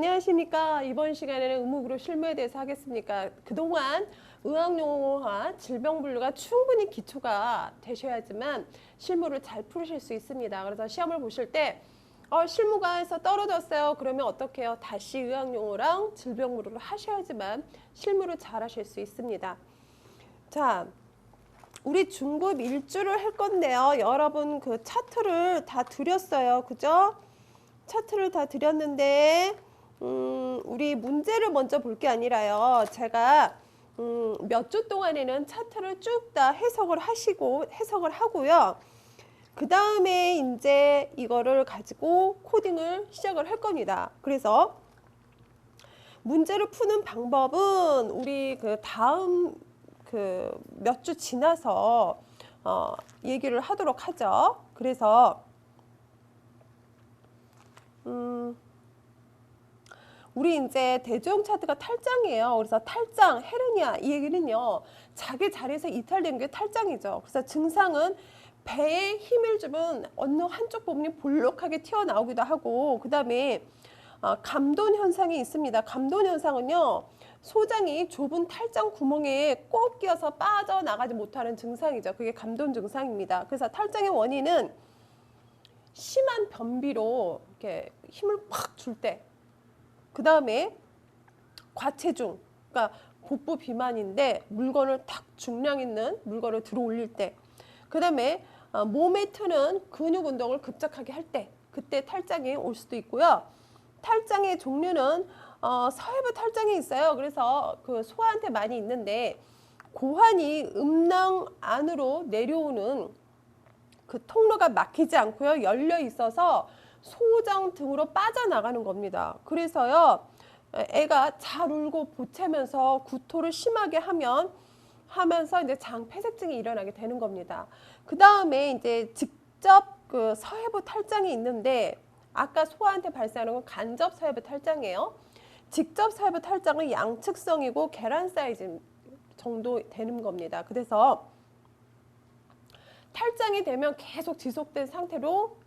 안녕하십니까. 이번 시간에는 의무교로 실무에 대해서 하겠습니다. 그동안 의학용어와 질병분류가 충분히 기초가 되셔야지만 실무를 잘 풀으실 수 있습니다. 그래서 시험을 보실 때 실무가에서 떨어졌어요. 그러면 어떻게 해요? 다시 의학용어랑 질병분류를 하셔야지만 실무를 잘 하실 수 있습니다. 자, 우리 중급 1주를 할 건데요. 여러분 그 차트를 다 드렸어요. 그죠? 차트를 다 드렸는데 우리 문제를 먼저 볼 게 아니라요. 제가 몇 주 동안에는 차트를 쭉 다 해석을 하고요. 그 다음에 이제 이거를 가지고 코딩을 시작을 할 겁니다. 그래서 문제를 푸는 방법은 우리 그 다음 그 몇 주 지나서 얘기를 하도록 하죠. 그래서 우리 이제 대조형 차트가 탈장이에요. 그래서 탈장, 헤르니아 이 얘기는요. 자기 자리에서 이탈되는 게 탈장이죠. 그래서 증상은 배에 힘을 주면 어느 한쪽 부분이 볼록하게 튀어나오기도 하고 그 다음에 감돈 현상이 있습니다. 감돈 현상은요. 소장이 좁은 탈장 구멍에 꼭 끼어서 빠져나가지 못하는 증상이죠. 그게 감돈 증상입니다. 그래서 탈장의 원인은 심한 변비로 이렇게 힘을 확 줄 때, 그 다음에 과체중, 그러니까 복부 비만인데 물건을 탁 중량 있는 물건을 들어 올릴 때, 그 다음에 몸에 트는 근육 운동을 급작하게 할 때, 그때 탈장이 올 수도 있고요. 탈장의 종류는 서해부 탈장이 있어요. 그래서 그 소아한테 많이 있는데 고환이 음낭 안으로 내려오는 그 통로가 막히지 않고요. 열려 있어서 소장 등으로 빠져나가는 겁니다. 그래서요. 애가 잘 울고 보채면서 구토를 심하게 하면서 이제 장폐색증이 일어나게 되는 겁니다. 그 다음에 이제 직접 그 서해부 탈장이 있는데 아까 소아한테 발생하는 건 간접 서해부 탈장이에요. 직접 서해부 탈장은 양측성이고 계란 사이즈 정도 되는 겁니다. 그래서 탈장이 되면 계속 지속된 상태로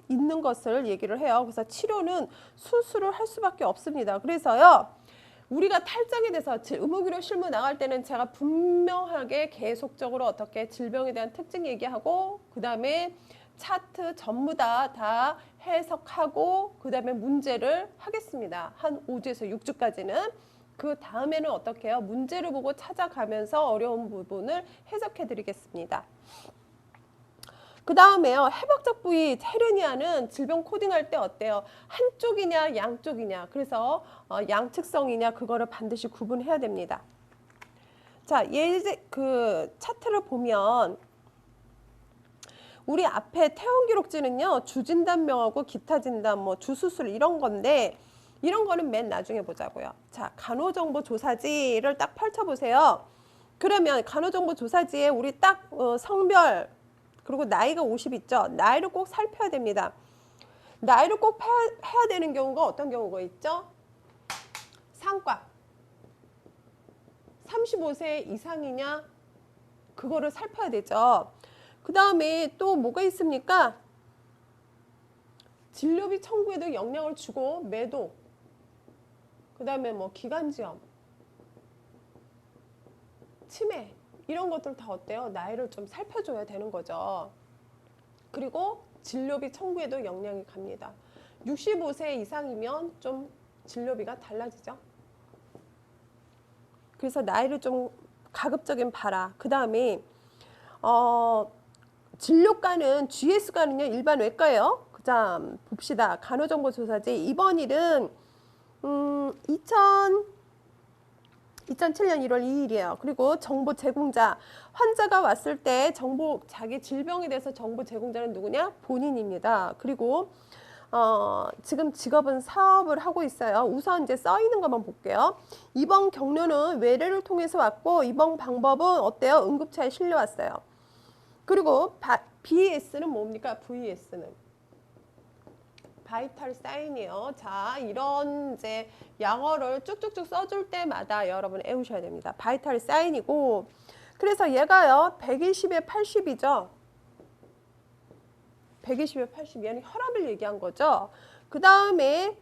있는 것을 얘기를 해요. 그래서 치료는 수술을 할 수밖에 없습니다. 그래서요. 우리가 탈장이 돼서 의무교로 실무 나갈 때는 제가 분명하게 계속적으로 어떻게 질병에 대한 특징 얘기하고 그 다음에 차트 전부 다 해석하고 그 다음에 문제를 하겠습니다. 한 5주에서 6주까지는. 그 다음에는 어떻게 해요? 문제를 보고 찾아가면서 어려운 부분을 해석해 드리겠습니다. 그 다음에요. 해박적 부위 헤르니아는 질병 코딩할 때 어때요? 한쪽이냐 양쪽이냐. 그래서 양측성이냐 그거를 반드시 구분해야 됩니다. 자, 그 차트를 보면 우리 앞에 퇴원 기록지는요. 주진단명하고 기타 진단, 뭐 주수술 이런 건데 이런 거는 맨 나중에 보자고요. 자, 간호정보 조사지를 딱 펼쳐보세요. 그러면 간호정보 조사지에 우리 딱 성별 그리고 나이가 50 있죠. 나이를 꼭 살펴야 됩니다. 나이를 꼭 해야 되는 경우가 어떤 경우가 있죠? 상과 35세 이상이냐? 그거를 살펴야 되죠. 그 다음에 또 뭐가 있습니까? 진료비 청구에도 영향을 주고 매도, 그 다음에 뭐 기관지염, 치매 이런 것들 다 어때요? 나이를 좀 살펴줘야 되는 거죠. 그리고 진료비 청구에도 영향이 갑니다. 65세 이상이면 좀 진료비가 달라지죠. 그래서 나이를 좀 가급적인 봐라. 그 다음에 진료과는 GS과는요 일반 외과예요. 그다음 봅시다. 간호정보조사지 이번 일은 2007년 1월 2일이에요. 그리고 정보 제공자, 환자가 왔을 때 자기 질병에 대해서 정보 제공자는 누구냐? 본인입니다. 그리고 지금 직업은 사업을 하고 있어요. 우선 이제 써 있는 것만 볼게요. 입원 경로는 외래를 통해서 왔고 입원 방법은 어때요? 응급차에 실려왔어요. 그리고 BS는 뭡니까? VS는 바이탈 사인이에요. 자, 이런 이제 영어를 쭉쭉쭉 써줄 때마다 여러분 외우셔야 됩니다. 바이탈 사인이고, 그래서 얘가요 120에 80이죠. 120에 80, 얘는 혈압을 얘기한 거죠. 그 다음에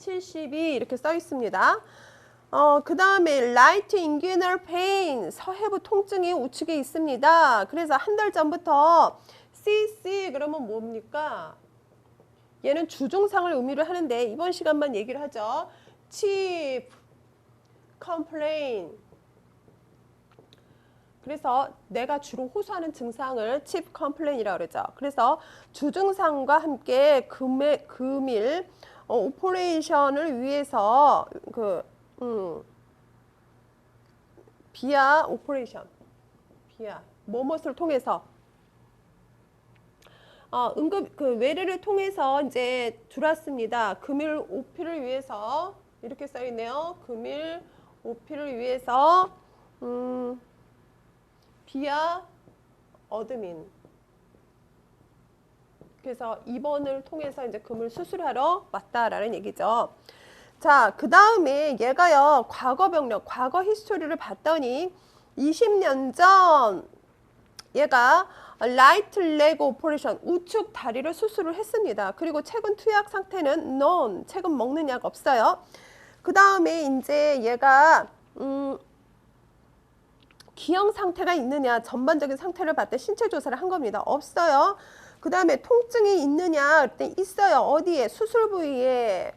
72 이렇게 써 있습니다. 그 다음에 right inguinal pain, 서해부 통증이 우측에 있습니다. 그래서 한 달 전부터 CC 그러면 뭡니까? 얘는 주종상을 의미를 하는데 이번 시간만 얘기를 하죠. chief complaint. 그래서 내가 주로 호소하는 증상을 chief complaint이라고 그러죠. 그래서 주증상과 함께 금일 오퍼레이션을 위해서 비아 오퍼레이션, 비아 뭐뭇을 통해서 응급 외래를 통해서 이제 들어왔습니다. 금일 오피를 위해서 이렇게 써 있네요. 금일 오피를 위해서 비아 어드민. 그래서 입원을 통해서 이제 금을 수술하러 왔다라는 얘기죠. 자, 그 다음에 얘가요, 과거 병력, 과거 히스토리를 봤더니 20년 전 얘가 right leg operation, 우측 다리를 수술을 했습니다. 그리고 최근 투약 상태는 none, 최근 먹는 약 없어요. 그 다음에 이제 얘가 기형 상태가 있느냐, 전반적인 상태를 봤을 때 신체 조사를 한 겁니다. 없어요. 그 다음에 통증이 있느냐, 그때 있어요. 어디에? 수술 부위에.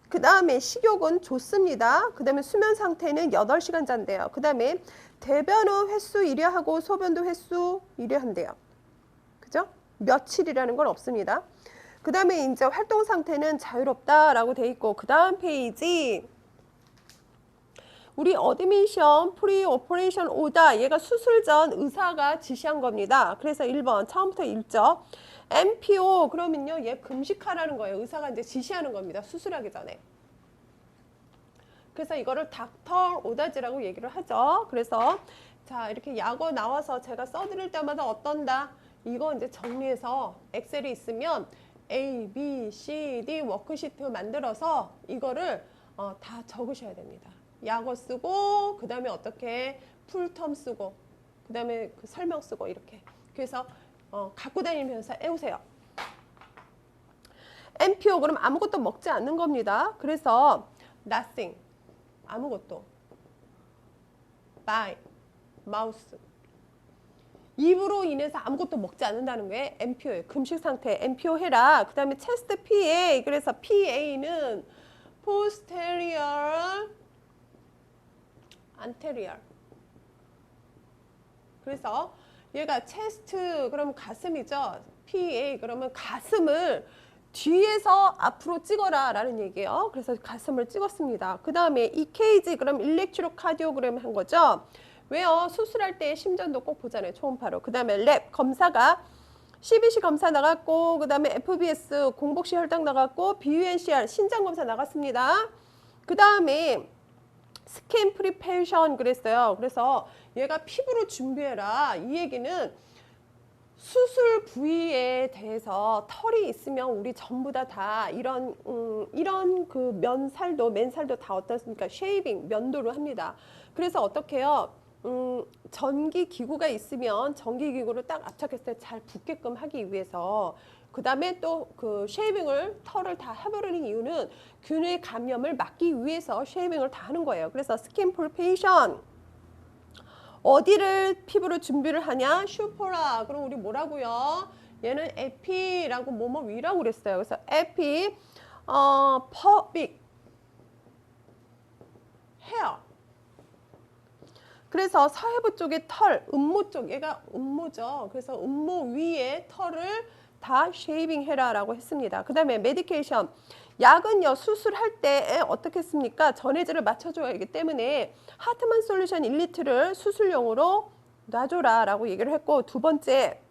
그 다음에 식욕은 좋습니다. 그 다음에 수면 상태는 8시간 잔대요. 그 다음에 대변 후 횟수 1회하고 소변도 횟수 1회한대요. 그죠? 며칠이라는 건 없습니다. 그 다음에 이제 활동 상태는 자유롭다라고 돼 있고, 그 다음 페이지 우리 어드미션 프리 오퍼레이션 오다, 얘가 수술 전 의사가 지시한 겁니다. 그래서 1번 처음부터 읽죠. MPO 그러면요, 얘 금식하라는 거예요. 의사가 이제 지시하는 겁니다. 수술하기 전에. 그래서 이거를 닥터 오다지라고 얘기를 하죠. 그래서 자, 이렇게 약어 나와서 제가 써드릴 때마다 어떤다. 이거 이제 정리해서 엑셀이 있으면 A, B, C, D 워크시트 만들어서 이거를 다 적으셔야 됩니다. 약어 쓰고 그 다음에 어떻게 풀텀 쓰고 그 다음에 그 설명 쓰고 이렇게. 그래서 갖고 다니면서 애우세요. MPO 그럼 아무것도 먹지 않는 겁니다. 그래서 nothing, 아무것도. by, mouth, 입으로 인해서 아무것도 먹지 않는다는 게 MPO예요. 금식 상태 MPO 해라. 그 다음에 chest PA, 그래서 PA는 posterior, anterior. 그래서 얘가 chest 그러면 가슴이죠. PA 그러면 가슴을 뒤에서 앞으로 찍어라 라는 얘기예요. 그래서 가슴을 찍었습니다. 그 다음에 EKG 그럼 일렉트로카디오그램 한 거죠. 왜요? 수술할 때 심전도 꼭 보잖아요. 초음파로. 그 다음에 랩 검사가 CBC 검사 나갔고, 그 다음에 FBS 공복시 혈당 나갔고, BUNCR 신장 검사 나갔습니다. 그 다음에 스킨 프리페이션 그랬어요. 그래서 얘가 피부로 준비해라. 이 얘기는 수술 부위에 대해서 털이 있으면 우리 전부 다 이런 그 면살도 맨살도 다 어떻습니까? 쉐이빙 면도를 합니다. 그래서 어떻게 해요? 전기 기구가 있으면 전기 기구를 딱 압착했을 때 잘 붙게끔 하기 위해서, 그 다음에 또 그 쉐이빙을 털을 다 해버리는 이유는 균의 감염을 막기 위해서 쉐이빙을 다 하는 거예요. 그래서 스킨 폴페이션 어디를 피부로 준비를 하냐? 슈퍼라. 그럼 우리 뭐라고요? 얘는 에피라고 뭐뭐 위라고 그랬어요. 그래서 에피 퍼빅 헤어. 그래서 서해부 쪽의 털, 음모 쪽, 얘가 음모죠. 그래서 음모 위에 털을 다 쉐이빙 해라라고 했습니다. 그 다음에 메디케이션. 약은요, 수술할 때 어떻게 했습니까? 전해질을 맞춰줘야 하기 때문에 하트만 솔루션 1리터를 수술용으로 놔줘라라고 얘기를 했고, 두 번째,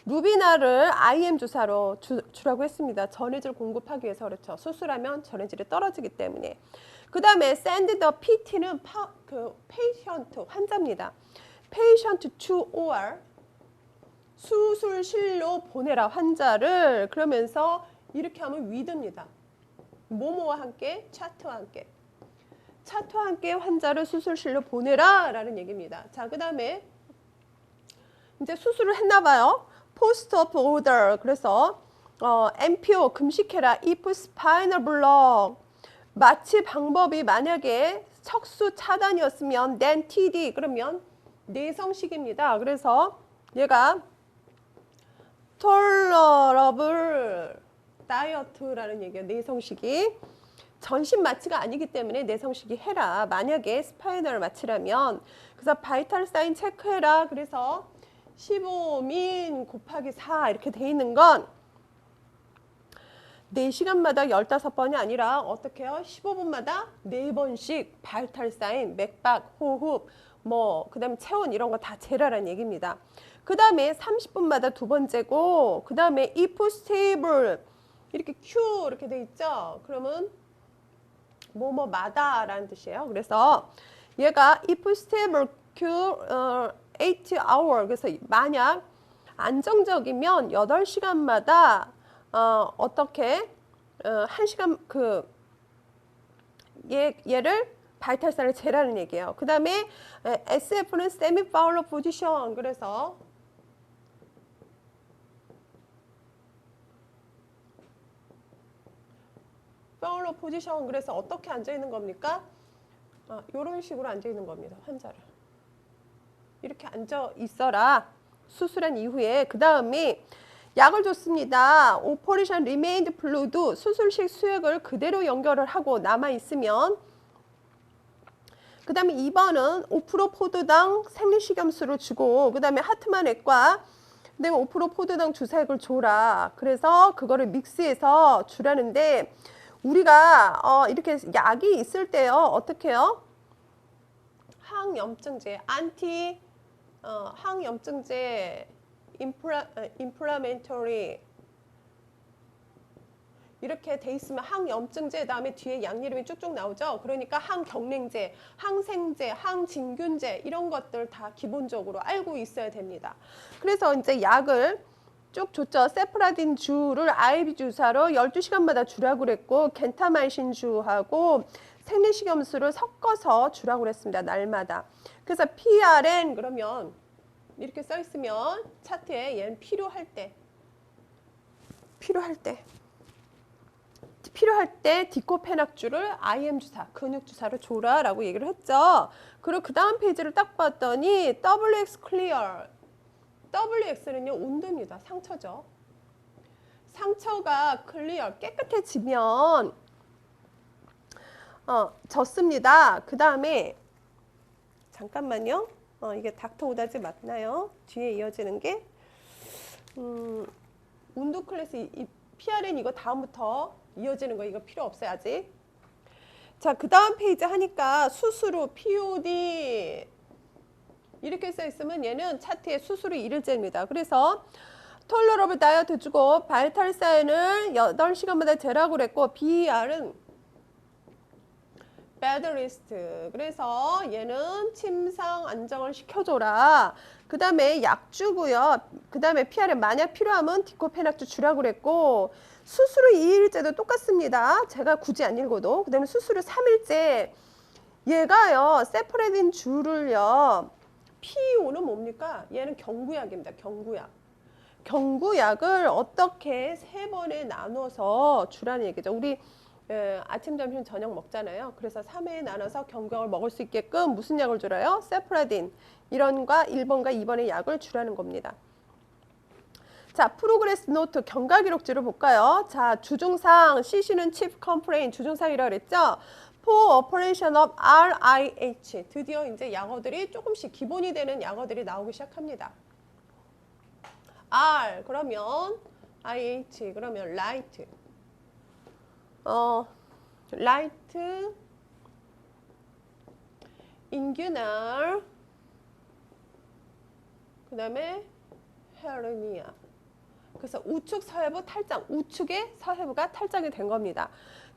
루비나를 IM 주사로 주라고 했습니다. 전해질 공급하기 위해서. 그렇죠. 수술하면 전해질이 떨어지기 때문에. 그 다음에 send the PT는 patient, 환자입니다. patient to OR, 수술실로 보내라, 환자를. 그러면서 이렇게 하면 with입니다. 뭐뭐와 함께? 차트와 함께. 차트와 함께 환자를 수술실로 보내라 라는 얘기입니다. 자, 그 다음에 이제 수술을 했나 봐요. post op order. 그래서 MPO 금식해라. if spinal block 마취 방법이 만약에 척수 차단이었으면 then TD 그러면 내성식입니다. 그래서 얘가 tolerable diet라는 얘기예요. 내성식이 전신 마취가 아니기 때문에 내성식이 해라. 만약에 스파이널 마취라면 그래서 바이탈 사인 체크해라. 그래서 15민 곱하기 4 이렇게 돼 있는 건 4시간마다 15번이 아니라 어떻게 해요? 15분마다 4번씩 바이탈 사인, 맥박, 호흡, 그 다음에 체온 이런 거 다 재라라는 얘기입니다. 그 다음에 30분마다 2번 재고 그 다음에 if stable 이렇게 Q 이렇게 돼 있죠? 그러면 뭐뭐마다 라는 뜻이에요. 그래서 얘가 if stable Q 8 hour 그래서 만약 안정적이면 8시간마다 어떻게 1시간 얘를 바이탈사를 재라는 얘기예요. 그 다음에 SF는 semi fowler position 그래서 fowler position 그래서 어떻게 앉아 있는 겁니까? 이런 식으로 앉아 있는 겁니다. 환자를 이렇게 앉아 있어라. 수술한 이후에 그 다음에 약을 줬습니다. 오퍼레이션 리메인드 플루이드 수술식 수액을 그대로 연결을 하고 남아있으면 그 다음에 2번은 5% 포드당 생리식염수를 주고 그 다음에 하트만액과 그다음에 5% 포드당 주사액을 줘라. 그래서 그거를 믹스해서 주라는데 우리가 이렇게 약이 있을 때요. 어떻게 해요? 항염증제, 항염증제 인플라멘터리 이렇게 돼 있으면 항염증제 다음에 뒤에 약 이름이 쭉쭉 나오죠. 그러니까 항경랭제, 항생제, 항진균제 이런 것들 다 기본적으로 알고 있어야 됩니다. 그래서 이제 약을 쭉 줬죠. 세프라딘 주를 IV 주사로 12시간마다 주라고 그랬고 겐타마이신 주하고 생리식염수를 섞어서 주라고 그랬습니다. 날마다. 그래서 PRN 그러면 이렇게 써 있으면 차트에 얘는 필요할 때 디코페낙주를 IM 주사, 근육 주사로 줘라라고 얘기를 했죠. 그리고 그 다음 페이지를 딱 봤더니 WX 클리어. WX는요 온도입니다. 상처죠. 상처가 클리어 깨끗해지면 젖습니다. 그 다음에 잠깐만요. 이게 닥터 오다지 맞나요? 뒤에 이어지는 게 운도 클래스 이 PRN 이거 다음부터 이어지는 거 이거 필요 없어요 아직. 자, 그 다음 페이지 하니까 수술 후 POD 이렇게 써 있으면 얘는 차트에 수술 후 1일째입니다. 그래서 톨러러블 다이어트 주고 바이탈 사인을 8시간마다 재라고 그랬고 BER은 배드리스트 그래서 얘는 침상 안정을 시켜줘라. 그 다음에 약 주고요. 그 다음에 PRN 만약 필요하면 디코페낙주 주라고 그랬고 수술 후 2일째도 똑같습니다. 제가 굳이 안 읽어도. 그 다음에 수술 후 3일째 얘가요 세프레딘 주를요 PO는 뭡니까? 얘는 경구약입니다. 경구약을 어떻게 3번에 나눠서 주라는 얘기죠. 우리 아침, 점심, 저녁 먹잖아요. 그래서 3회에 나눠서 경구약을 먹을 수 있게끔 무슨 약을 줄여요? 세프라딘. 1번과 2번의 약을 주라는 겁니다. 자, 프로그레스 노트 경과 기록지를 볼까요? 자, 주중상 CC는 chief complaint 주중상이라고 그랬죠? For operation of RIH 드디어 이제 약어들이 조금씩 기본이 되는 약어들이 나오기 시작합니다. R 그러면 IH 그러면 light light inguinal 그 다음에 hernia 그래서 우측 서해부 탈장 우측의 서해부가 탈장이 된 겁니다.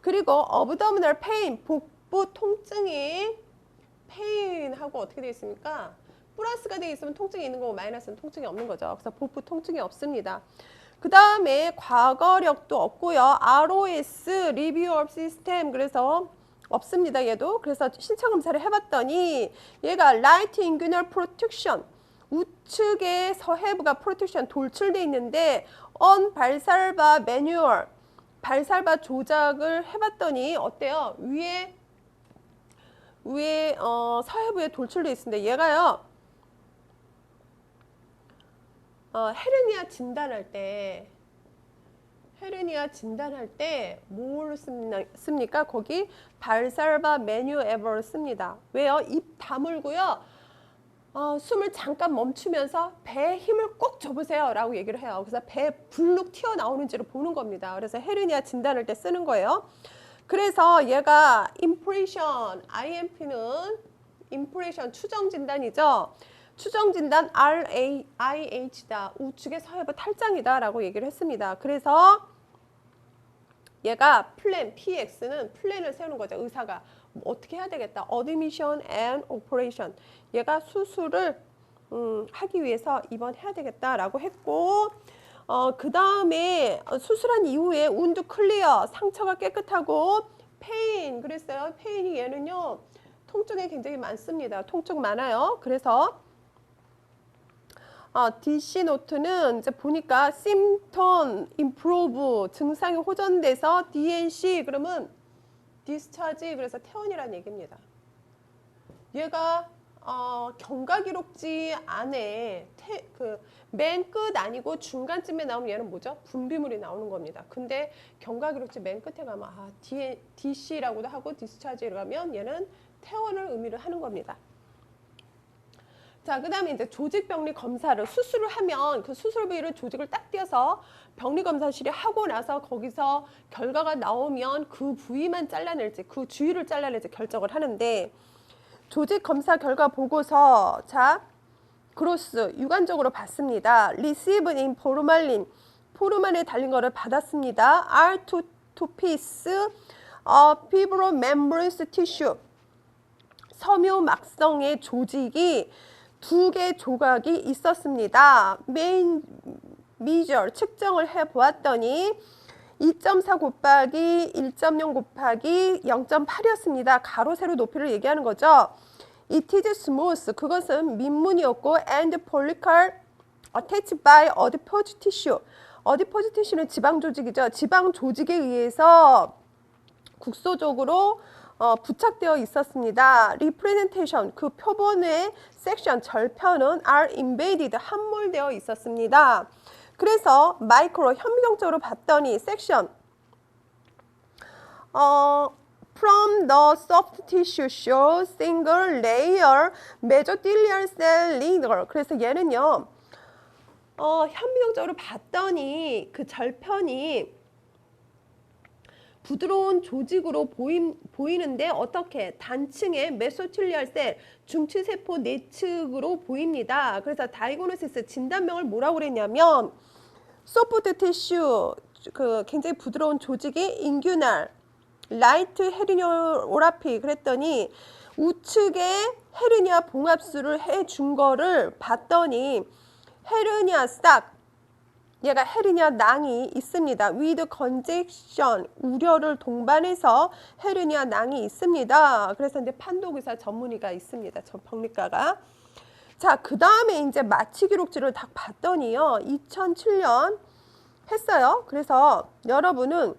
그리고 abdominal pain 복부 통증이 pain하고 어떻게 되어 있습니까? 플러스가 되어 있으면 통증이 있는 거고 마이너스는 통증이 없는 거죠. 그래서 복부 통증이 없습니다. 그 다음에 과거력도 없고요. ROS, Review of System 그래서 없습니다. 얘도. 그래서 신체 검사를 해봤더니 얘가 Light Inguinal Protection 우측에 서해부가 프로텍션 돌출돼 있는데 언 발살바 매뉴얼 발살바 조작을 해봤더니 어때요? 위에 서해부에 돌출돼 있습니다. 얘가요 헤르니아 진단할 때 뭘 씁니까? 거기 발살바 매뉴에버를 씁니다. 왜요? 입 다물고요. 숨을 잠깐 멈추면서 배에 힘을 꼭 줘보세요 라고 얘기를 해요. 그래서 배 불룩 튀어나오는지를 보는 겁니다. 그래서 헤르니아 진단할 때 쓰는 거예요. 그래서 얘가 impression, IMP는 impression 추정 진단이죠. 추정 진단 RAIH다. 우측의 서해부 탈장이다 라고 얘기를 했습니다. 그래서 얘가 플랜 PX는 플랜을 세우는 거죠. 의사가 어떻게 해야 되겠다. Admission and Operation. 얘가 수술을 하기 위해서 입원해야 되겠다라고 했고 그 다음에 수술한 이후에 운드 클리어 상처가 깨끗하고 페인 그랬어요. 페인이 얘는요 통증이 굉장히 많습니다. 통증 많아요. 그래서 DC 노트는 이제 보니까 symptom improve 증상이 호전돼서 DNC 그러면 discharge 그래서 퇴원이라는 얘기입니다. 얘가 경과 기록지 안에 맨 끝 아니고 중간쯤에 나오면 얘는 뭐죠? 분비물이 나오는 겁니다. 근데 경과 기록지 맨 끝에 가면 DC라고도 하고 discharge라고 하면 얘는 퇴원을 의미를 하는 겁니다. 자, 그 다음에 이제 조직병리 검사를 수술을 하면 그 수술 부위를 조직을 딱 띄어서 병리검사실에 하고 나서 거기서 결과가 나오면 그 부위만 잘라낼지 그 주위를 잘라낼지 결정을 하는데 조직 검사 결과 보고서 자 그로스 유관적으로 받습니다. Receive in 포르말린 포르말에 달린 거를 받았습니다. R2 piece fibromembranous tissue 섬유막성의 조직이 2개 조각이 있었습니다. 메인 미저 측정을 해 보았더니 2.4 곱하기 1.0 곱하기 0.8이었습니다. 가로 세로 높이를 얘기하는 거죠. It is smooth. 그것은 민문이었고 and follicle attached by adipose tissue. adipose tissue는 지방 조직이죠. 지방 조직에 의해서 국소적으로 부착되어 있었습니다. representation 그 표본의 section 절편은 are embedded 함몰되어 있었습니다. 그래서 마이크로 현미경적으로 봤더니 section from the soft tissue shows single layer mesothelial cell linear 그래서 얘는요 현미경적으로 봤더니 그 절편이 부드러운 조직으로 보이는데 어떻게 단층의 메소틸리얼 셀 중추세포 내측으로 보입니다. 그래서 다이고노시스 진단명을 뭐라고 그랬냐면 소프트 티슈 그 굉장히 부드러운 조직이 인규날 라이트 헤르니아 오라피 그랬더니 우측에 헤르니아 봉합술을 해준 거를 봤더니 헤르니아 싹 얘가 헤르니아 낭이 있습니다. with congestion 우려를 동반해서 헤르니아 낭이 있습니다. 그래서 이제 판독의사 전문의가 있습니다. 저 병리과가. 자, 그 다음에 이제 마취 기록지를 딱 봤더니요. 2007년 했어요. 그래서 여러분은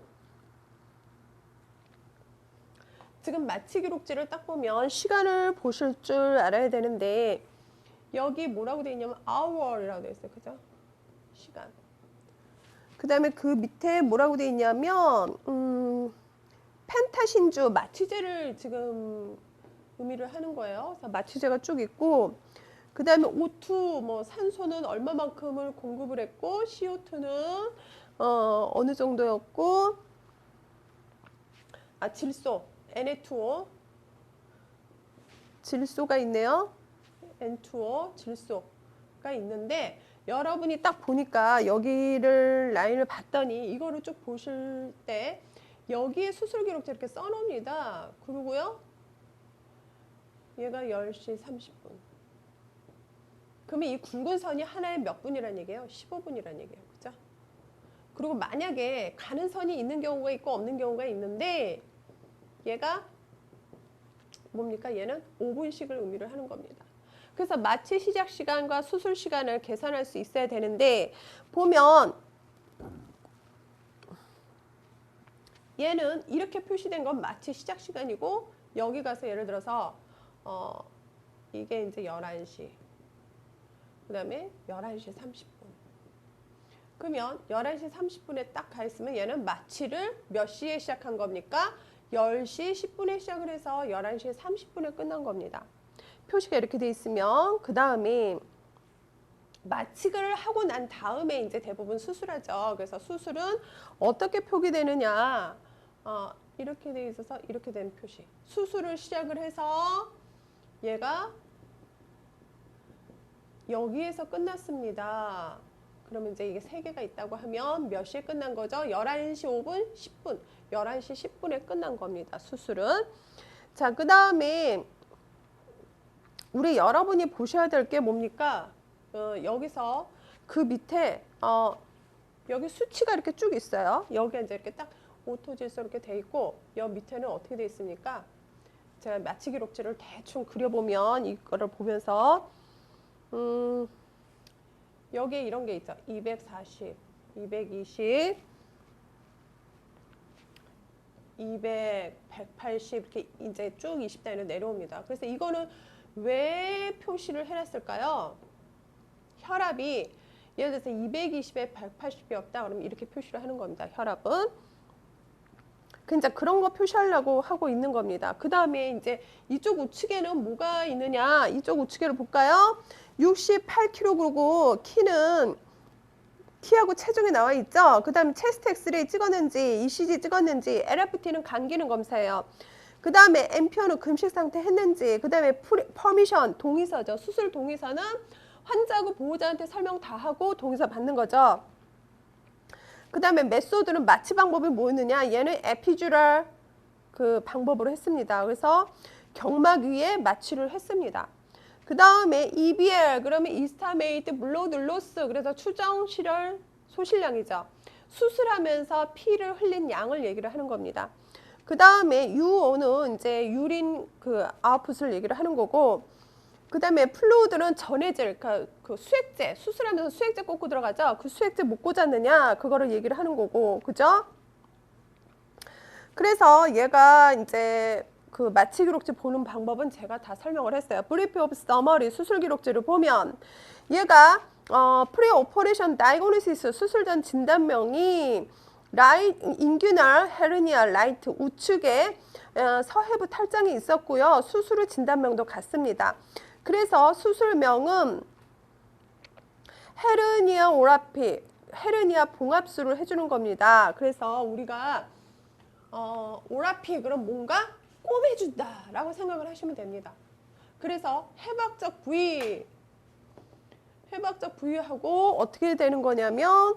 지금 마취 기록지를 딱 보면 시간을 보실 줄 알아야 되는데 여기 뭐라고 되어 있냐면 hour이라고 되어 있어요. 그죠? 시간. 그 다음에 그 밑에 뭐라고 되어 있냐면 펜타신주 마취제를 지금 의미를 하는 거예요. 그래서 마취제가 쭉 있고 그 다음에 O2 뭐 산소는 얼마만큼을 공급을 했고 CO2는 어느 정도였고 질소 Na2O 질소가 있네요. N2O 질소가 있는데 여러분이 딱 보니까 여기를 라인을 봤더니 이거를 쭉 보실 때 여기에 수술 기록지 이렇게 써놓습니다. 그리고요 얘가 10시 30분 그러면 이 굵은 선이 하나에 몇 분이란 얘기예요? 15분이란 얘기예요. 그죠? 그리고 만약에 가는 선이 있는 경우가 있고 없는 경우가 있는데 얘가 뭡니까? 얘는 5분씩을 의미를 하는 겁니다. 그래서 마취 시작 시간과 수술 시간을 계산할 수 있어야 되는데 보면 얘는 이렇게 표시된 건 마취 시작 시간이고 여기 가서 예를 들어서 이게 이제 11시 그 다음에 11시 30분 그러면 11시 30분에 딱 가 있으면 얘는 마취를 몇 시에 시작한 겁니까? 10시 10분에 시작을 해서 11시 30분에 끝난 겁니다. 표시가 이렇게 돼 있으면 그 다음에 마취를 하고 난 다음에 이제 대부분 수술하죠. 그래서 수술은 어떻게 표기되느냐 이렇게 돼 있어서 이렇게 된 표시. 수술을 시작을 해서 얘가 여기에서 끝났습니다. 그러면 이제 이게 3개가 있다고 하면 몇 시에 끝난 거죠? 11시 5분, 10분. 11시 10분에 끝난 겁니다. 수술은. 자, 그 다음에 우리 여러분이 보셔야 될 게 뭡니까? 여기서 그 밑에 여기 수치가 이렇게 쭉 있어요. 여기에 이제 이렇게 딱 오토질서 이렇게 돼 있고 여기 밑에는 어떻게 돼 있습니까? 제가 마취 기록지를 대충 그려보면 이거를 보면서 여기에 이런 게 있죠. 240, 220, 200, 180 이렇게 이제 쭉 20단위로 내려옵니다. 그래서 이거는 왜 표시를 해놨을까요? 혈압이 예를 들어서 220에 180이 없다 그러면 이렇게 표시를 하는 겁니다. 혈압은. 그러니까 그런 거 표시하려고 하고 있는 겁니다. 그 다음에 이제 이쪽 우측에는 뭐가 있느냐? 이쪽 우측에를 볼까요? 68kg고 키하고 체중이 나와 있죠. 그 다음에 체스트 엑스레이 찍었는지 ECG 찍었는지 LFT는 간 기능 검사예요. 그 다음에 엠피어는 금식 상태 했는지 그 다음에 퍼미션 동의서죠. 수술 동의서는 환자하고 보호자한테 설명 다 하고 동의서 받는 거죠. 그 다음에 메소드는 마취 방법이 뭐였느냐? 얘는 에피주랄 그 방법으로 했습니다. 그래서 경막 위에 마취를 했습니다. 그 다음에 EBL 그러면 이스타메이트 블로드 로스 그래서 추정 실혈 소실량이죠. 수술하면서 피를 흘린 양을 얘기를 하는 겁니다. 그 다음에 UO는 이제 유린 그 아웃풋을 얘기를 하는 거고 그 다음에 플루이드는 전해질 그 수액제 수술하면서 수액제 꽂고 들어가죠. 그 수액제 못 꽂았느냐 그거를 얘기를 하는 거고 그죠? 그래서 얘가 이제 그 마취 기록지 보는 방법은 제가 다 설명을 했어요. 브리프 오브 서머리 수술 기록지를 보면 얘가 프리 오퍼레이션 다이그노시스 수술 전 진단명이 인규널 헤르니아 라이트 우측에 서해부 탈장이 있었고요. 수술 후 진단명도 같습니다. 그래서 수술명은 헤르니아 오라피, 헤르니아 봉합술을 해주는 겁니다. 그래서 우리가 오라피 그럼 뭔가 꼬매준다 라고 생각을 하시면 됩니다. 그래서 해박적 부위하고 어떻게 되는 거냐면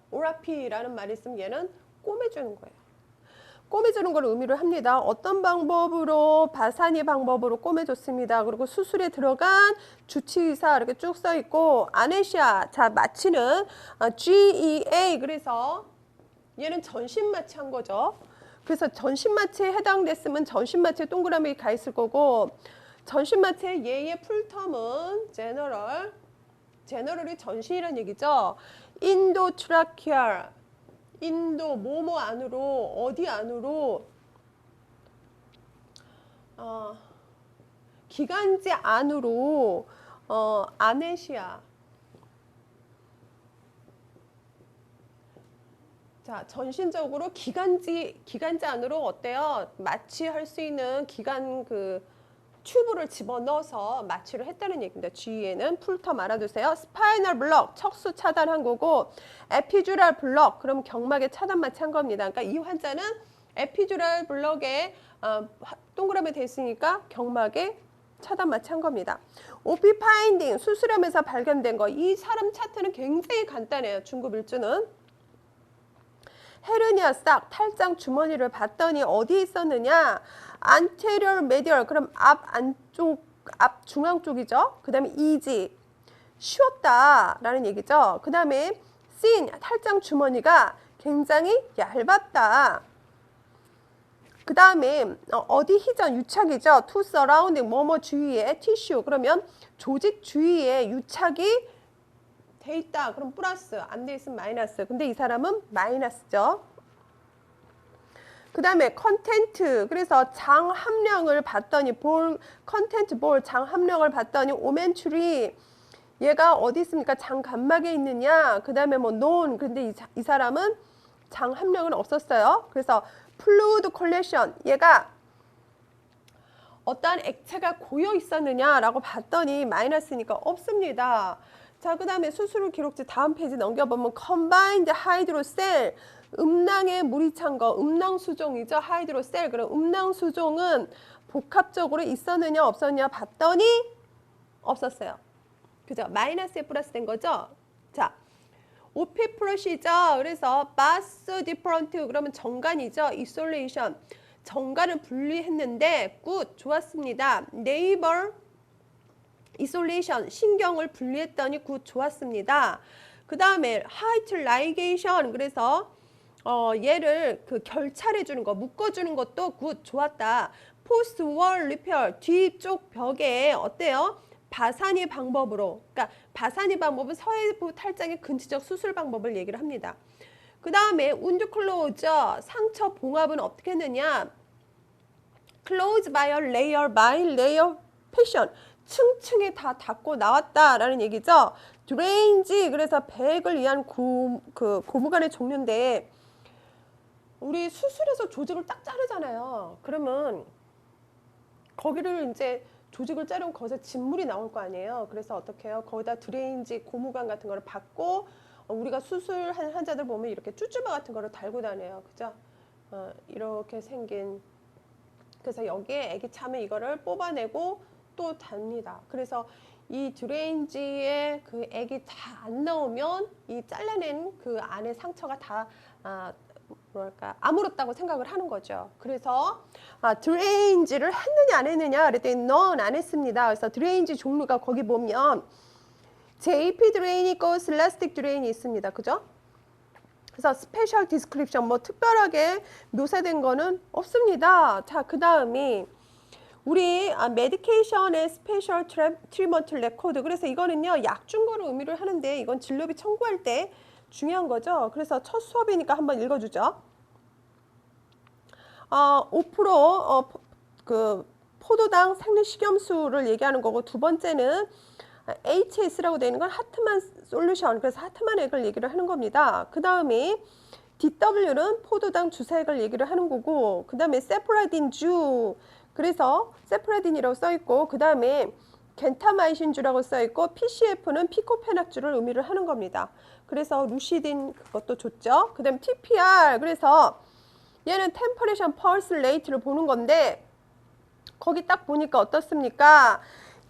오라피라는 말이 있으면 얘는 꼬매주는 거예요. 꼬매주는 걸 의미를 합니다. 어떤 방법으로 바사니 방법으로 꼬매줬습니다. 그리고 수술에 들어간 주치의사 이렇게 쭉 써 있고 아네시아 자 마취는 GEA 그래서 얘는 전신 마취한 거죠. 그래서 전신 마취에 해당됐으면 전신 마취에 동그라미 가 있을 거고 전신 마취의 얘의 풀텀은 제너럴이 전신이란 얘기죠. 인도 트라키알 인도 뭐뭐 안으로 어디 안으로 기관지 안으로 아네시아 자 전신적으로 기관지 안으로 어때요? 마취할 수 있는 기관 그 튜브를 집어넣어서 마취를 했다는 얘기입니다. GE에는 풀텀 알아두세요. 스파이널 블럭, 척수 차단한 거고 에피주랄 블럭, 그럼 경막에 차단 마취한 겁니다. 그러니까 이 환자는 에피주랄 블럭에 동그라미 돼 있으니까 경막에 차단 마취한 겁니다. OP 파인딩, 수술하면서 발견된 거. 이 사람 차트는 굉장히 간단해요. 중급 일주는. 헤르니아 싹, 탈장 주머니를 봤더니 어디에 있었느냐? anterior medial 그럼 앞 중앙 쪽이죠. 그 다음에 easy 쉬웠다라는 얘기죠. 그 다음에 thin 탈장 주머니가 굉장히 얇았다. 그 다음에 어디 희전 유착이죠. to surrounding 뭐뭐 주위에 tissue 그러면 조직 주위에 유착이 돼 있다. 그럼 플러스 안 돼 있으면 마이너스. 근데 이 사람은 마이너스죠. 그 다음에 컨텐트 그래서 장 함량을 봤더니 볼 컨텐트 볼 장 함량을 봤더니 오멘추리 얘가 어디 있습니까? 장 간막에 있느냐? 그 다음에 뭐 논 근데 이 사람은 장 함량은 없었어요. 그래서 플루이드 컬렉션 얘가 어떠한 액체가 고여 있었느냐라고 봤더니 마이너스니까 없습니다. 자, 그 다음에 수술 기록지 다음 페이지 넘겨보면 combined hydrocell 음낭에 물이 찬 거 음낭수종이죠. 하이드로셀 그럼 음낭수종은 복합적으로 있었느냐 없었느냐 봤더니 없었어요. 그죠? 마이너스에 플러스 된 거죠. 자, OP 플러시죠. 그래서 바스 디퍼런트 그러면 정관이죠. 이솔레이션 정관을 분리했는데 굿 좋았습니다. 네이버 이솔레이션 신경을 분리했더니 굿 좋았습니다. 그 다음에 하이트 라이게이션 그래서 얘를 그 결찰해 주는 거 묶어주는 것도 굿 좋았다. 포스트 월 리페어 뒤쪽 벽에 어때요? 바사니 방법으로 그러니까 바사니 방법은 서해부 탈장의 근치적 수술 방법을 얘기를 합니다. 그 다음에 운드 클로즈 상처 봉합은 어떻게 했느냐? close by a layer by layer 패션 층층에 다 닫고 나왔다라는 얘기죠. 드레인지 그래서 배액을 위한 고무관의 종류인데 우리 수술해서 조직을 딱 자르잖아요. 그러면 거기를 이제 조직을 자르면 거기서 진물이 나올 거 아니에요. 그래서 어떻게 해요? 거기다 드레인지 고무관 같은 거를 받고 우리가 수술한 환자들 보면 이렇게 쭈쭈바 같은 거를 달고 다녀요. 그죠? 이렇게 생긴 그래서 여기에 애기 차면 이거를 뽑아내고 또 답니다. 그래서 이 드레인지에 그 액이 다 안 나오면 이 잘라낸 그 안에 상처가 다 뭐랄까 아물었다고 생각을 하는 거죠. 그래서 드레인지를 했느냐 안 했느냐 그랬더니 넌 안 했습니다. 그래서 드레인지 종류가 거기 보면 JP 드레인이 있고 슬라스틱 드레인이 있습니다. 그죠? 그래서 스페셜 디스크립션 뭐 특별하게 묘사된 거는 없습니다. 자, 그 다음이 우리 메디케이션의 스페셜 트리먼트 레코드 그래서 이거는요 약 준 거를 의미를 하는데 이건 진료비 청구할 때 중요한 거죠. 그래서 첫 수업이니까 한번 읽어주죠. 5% 그 포도당 생리 식염수를 얘기하는 거고 두 번째는 HS라고 되어 있는 건 하트만 솔루션 그래서 하트만 액을 얘기를 하는 겁니다. 그 다음에 DW는 포도당 주사액을 얘기를 하는 거고 그 다음에 세프라딘 주 그래서 세프라딘이라고 써 있고 그 다음에 겐타마이신주라고 써 있고 PCF는 피코페낙주를 의미를 하는 겁니다. 그래서 루시딘 그것도 좋죠. 그 다음에 TPR 그래서 얘는 템퍼레이션 펄스 레이트를 보는 건데 거기 딱 보니까 어떻습니까?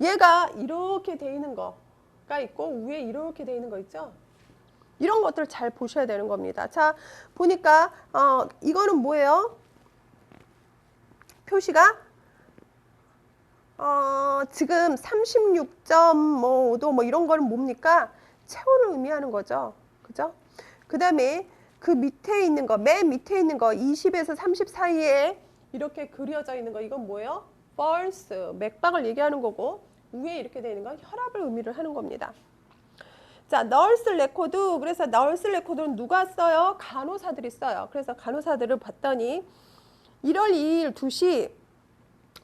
얘가 이렇게 돼 있는 거가 있고 위에 이렇게 돼 있는 거 있죠? 이런 것들을 잘 보셔야 되는 겁니다. 자, 보니까 이거는 뭐예요? 표시가 지금 36.5도 뭐 이런 거는 뭡니까? 체온을 의미하는 거죠. 그죠? 그 다음에 그 밑에 있는 거, 맨 밑에 있는 거 20에서 30 사이에 이렇게 그려져 있는 거 이건 뭐예요? pulse, 맥박을 얘기하는 거고 위에 이렇게 되어 있는 건 혈압을 의미를 하는 겁니다. 자, 널스 레코드. 그래서 널스 레코드는 누가 써요? 간호사들이 써요. 그래서 간호사들을 봤더니 1월 2일 2시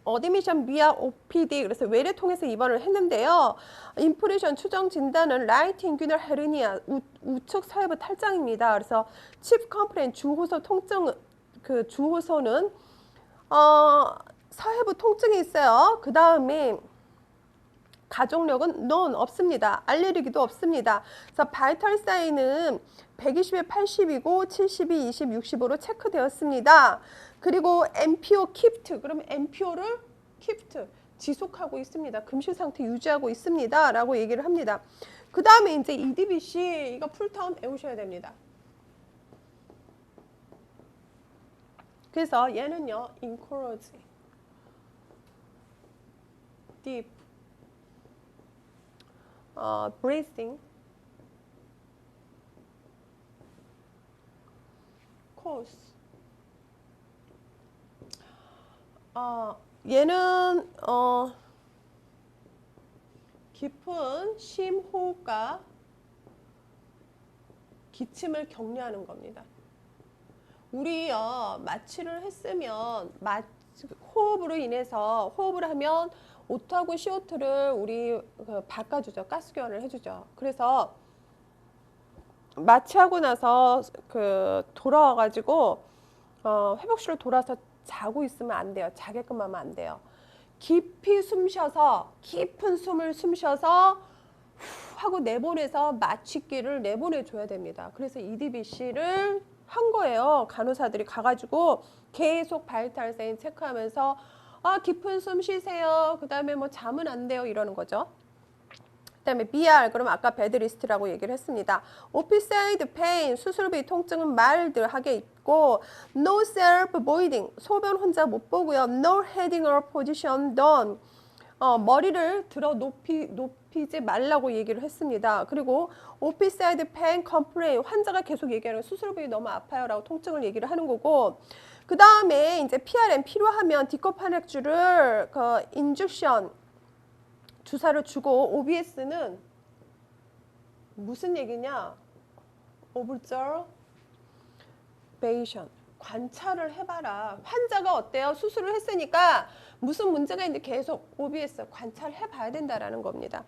어드미션 비아 OPD 그래서 외래 통해서 입원을 했는데요. 인프레션 추정 진단은 라이트 인규널 헤르니아 우측 서해부 탈장입니다. 그래서 칩 컴플레인 주호소 통증 그 주호소는 서해부 통증이 있어요. 그 다음에 가족력은 none 없습니다. 알레르기도 없습니다. 그래서 바이탈 사인은 120에 80이고 72, 20, 65로 체크되었습니다. 그리고 MPO 키프트 그러면 MPO를 키프트 지속하고 있습니다. 금실 상태 유지하고 있습니다. 라고 얘기를 합니다. 그 다음에 이제 EDBC 이거 풀텀 외우셔야 됩니다. 그래서 얘는요 encourage, deep, breathing, cause 얘는 깊은 심호흡과 기침을 격려하는 겁니다. 우리 마취를 했으면 호흡으로 인해서 호흡을 하면 O2하고 CO2를 우리 바꿔주죠. 가스 교환을 해주죠. 그래서 마취하고 나서 돌아와가지고 회복실로 돌아서 자고 있으면 안 돼요. 자게끔 하면 안 돼요. 깊이 숨 쉬어서 깊은 숨을 숨 쉬어서 후 하고 내보내서 마취기를 내보내줘야 됩니다. 그래서 EDBC를 한 거예요. 간호사들이 가가지고 계속 바이탈 사인 체크하면서 깊은 숨 쉬세요. 그 다음에 뭐 잠은 안 돼요. 이러는 거죠. 그 다음에 BR, 그럼 아까 배드리스트라고 얘기를 했습니다. 오피사이드 페인, 수술비 통증은 마일드하게 있고 No self-voiding, 소변 혼자 못 보고요. No heading or position done, 머리를 들어 높이지 말라고 얘기를 했습니다. 그리고 오피사이드 페인 컴플레인, 환자가 계속 얘기하는 수술비 너무 아파요 라고 통증을 얘기를 하는 거고, 그 다음에 이제 PRM 필요하면 디코파넥주를 인젝션 주사를 주고, OBS는 무슨 얘기냐? observation, 관찰을 해봐라. 환자가 어때요? 수술을 했으니까 무슨 문제가 있는데 계속 OBS 관찰해봐야 된다라는 겁니다.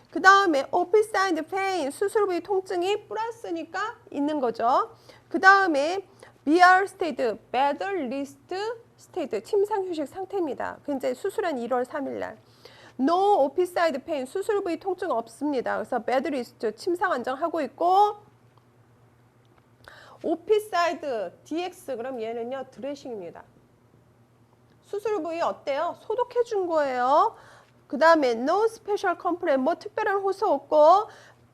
그 다음에 오피사이드 페인, 수술 부위 통증이 플러스니까 있는 거죠. 그 다음에 BR 스테이트, bed rest state, 침상 휴식 상태입니다. 이제 수술한 1월 3일 날. No 오피사이드 페인, 수술 부위 통증 없습니다. 그래서 bed rest, 침상 안정하고 있고, 오피사이드 DX, 그럼 얘는요 드레싱입니다. 수술 부위 어때요? 소독해 준 거예요. 그 다음에 no special complaint, 뭐 특별한 호소 없고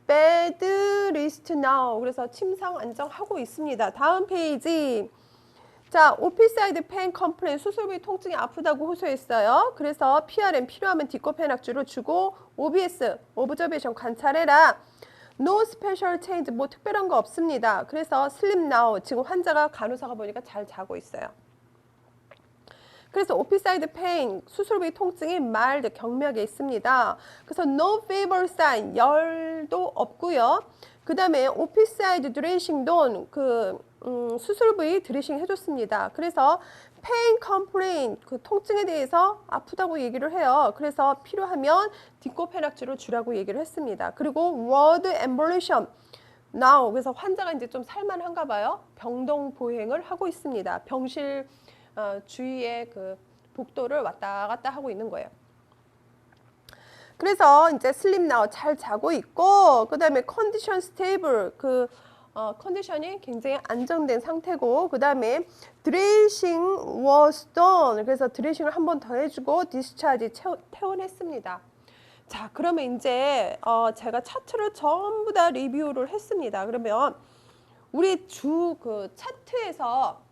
bed rest now, 그래서 침상 안정하고 있습니다. 다음 페이지. 자, 오피사이드 페인 컴플레인, 수술 부위 통증이 아프다고 호소했어요. 그래서 PRM 필요하면 디코페낙주를 주고, OBS, 오브저베이션 관찰해라. No special change, 뭐 특별한 거 없습니다. 그래서 sleep now, 지금 환자가 간호사가 보니까 잘 자고 있어요. 그래서 오피사이드 페인, 수술 부위 통증이 mild, 경미하게 있습니다. 그래서 no fever sign, 열도 없고요. 그 다음에 오피사이드 드레싱 돈, 수술 부위 드레싱 해줬습니다. 그래서 페인 컴플레인, 통증에 대해서 아프다고 얘기를 해요. 그래서 필요하면 디코페낙주를 주라고 얘기를 했습니다. 그리고 word embolation now, 그래서 환자가 이제 좀 살만한가 봐요. 병동 보행을 하고 있습니다. 병실 주위에 복도를 왔다 갔다 하고 있는 거예요. 그래서 이제 슬립 나우, 잘 자고 있고, 그 다음에 컨디션 스테이블, 컨디션이 굉장히 안정된 상태고, 그 다음에 드레싱 was done, 그래서 드레싱을 한 번 더 해주고 디스차지 퇴원했습니다. 자, 그러면 이제 제가 차트를 전부 다 리뷰를 했습니다. 그러면 우리 차트에서